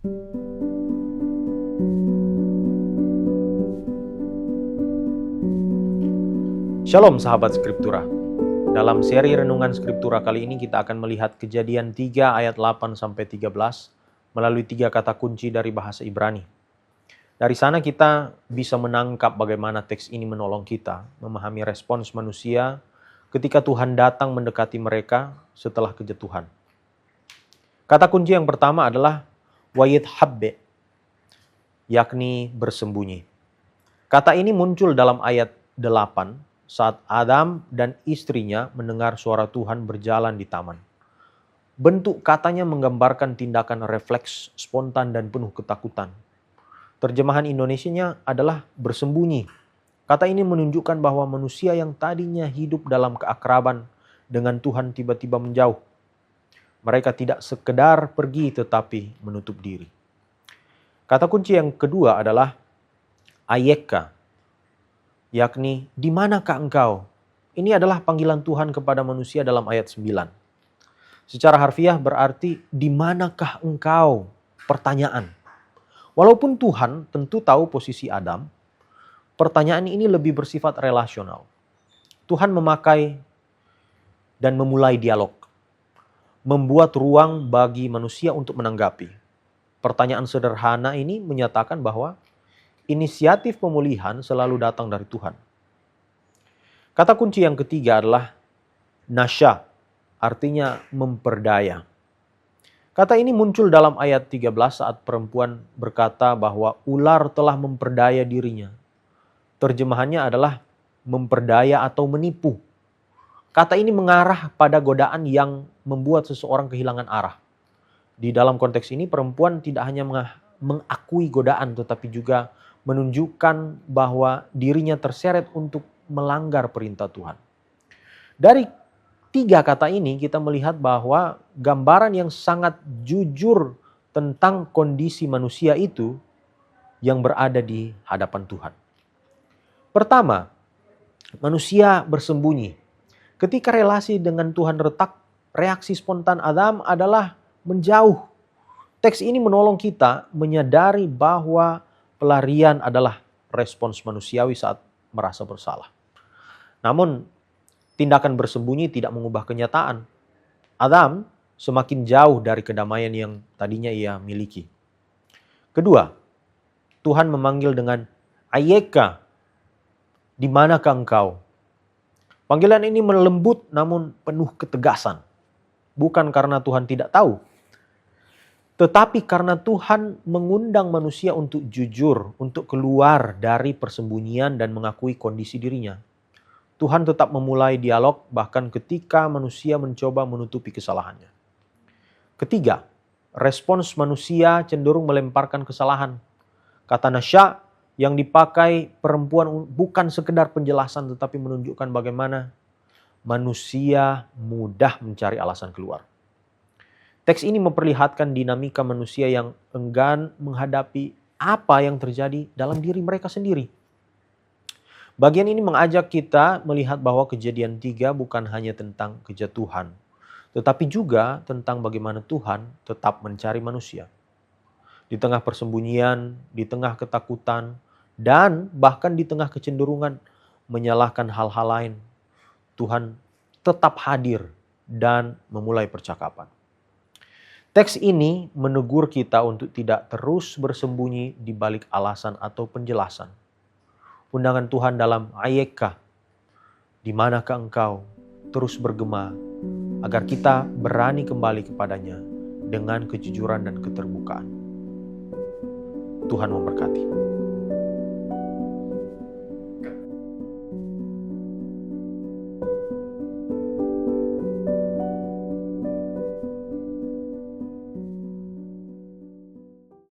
Shalom sahabat Skriptura. Dalam seri Renungan Skriptura kali ini kita akan melihat Kejadian 3 ayat 8-13 melalui 3 kata kunci dari bahasa Ibrani. Dari sana kita bisa menangkap bagaimana teks ini menolong kita memahami respons manusia ketika Tuhan datang mendekati mereka setelah kejatuhan. Kata kunci yang pertama adalah wayit habbe, yakni bersembunyi. Kata ini muncul dalam ayat 8 saat Adam dan istrinya mendengar suara Tuhan berjalan di taman. Bentuk katanya menggambarkan tindakan refleks, spontan dan penuh ketakutan. Terjemahan Indonesianya adalah bersembunyi. Kata ini menunjukkan bahwa manusia yang tadinya hidup dalam keakraban dengan Tuhan tiba-tiba menjauh. Mereka tidak sekedar pergi tetapi menutup diri. Kata kunci yang kedua adalah ayeka, yakni di manakah engkau? Ini adalah panggilan Tuhan kepada manusia dalam ayat 9. Secara harfiah berarti di manakah engkau? Pertanyaan. Walaupun Tuhan tentu tahu posisi Adam, pertanyaan ini lebih bersifat relasional. Tuhan memakai dan memulai dialog, membuat ruang bagi manusia untuk menanggapi. Pertanyaan sederhana ini menyatakan bahwa inisiatif pemulihan selalu datang dari Tuhan. Kata kunci yang ketiga adalah nasya, artinya memperdaya. Kata ini muncul dalam ayat 13 saat perempuan berkata bahwa ular telah memperdaya dirinya. Terjemahannya adalah memperdaya atau menipu. Kata ini mengarah pada godaan yang membuat seseorang kehilangan arah. Di dalam konteks ini perempuan tidak hanya mengakui godaan tetapi juga menunjukkan bahwa dirinya terseret untuk melanggar perintah Tuhan. Dari 3 kata ini kita melihat bahwa gambaran yang sangat jujur tentang kondisi manusia itu yang berada di hadapan Tuhan. Pertama, manusia bersembunyi. Ketika relasi dengan Tuhan retak, reaksi spontan Adam adalah menjauh. Teks ini menolong kita menyadari bahwa pelarian adalah respons manusiawi saat merasa bersalah. Namun, tindakan bersembunyi tidak mengubah kenyataan. Adam semakin jauh dari kedamaian yang tadinya ia miliki. Kedua, Tuhan memanggil dengan ayeka, di manakah engkau? Panggilan ini melembut namun penuh ketegasan. Bukan karena Tuhan tidak tahu, tetapi karena Tuhan mengundang manusia untuk jujur, untuk keluar dari persembunyian dan mengakui kondisi dirinya. Tuhan tetap memulai dialog bahkan ketika manusia mencoba menutupi kesalahannya. Ketiga, respons manusia cenderung melemparkan kesalahan. Kata nasya yang dipakai perempuan bukan sekedar penjelasan tetapi menunjukkan bagaimana manusia mudah mencari alasan keluar. Teks ini memperlihatkan dinamika manusia yang enggan menghadapi apa yang terjadi dalam diri mereka sendiri. Bagian ini mengajak kita melihat bahwa Kejadian 3 bukan hanya tentang kejatuhan, tetapi juga tentang bagaimana Tuhan tetap mencari manusia. Di tengah persembunyian, di tengah ketakutan, dan bahkan di tengah kecenderungan menyalahkan hal-hal lain, Tuhan tetap hadir dan memulai percakapan. Teks ini menegur kita untuk tidak terus bersembunyi di balik alasan atau penjelasan. Undangan Tuhan dalam ayeka, di manakah engkau, terus bergema agar kita berani kembali kepadanya dengan kejujuran dan keterbukaan. Tuhan memberkati.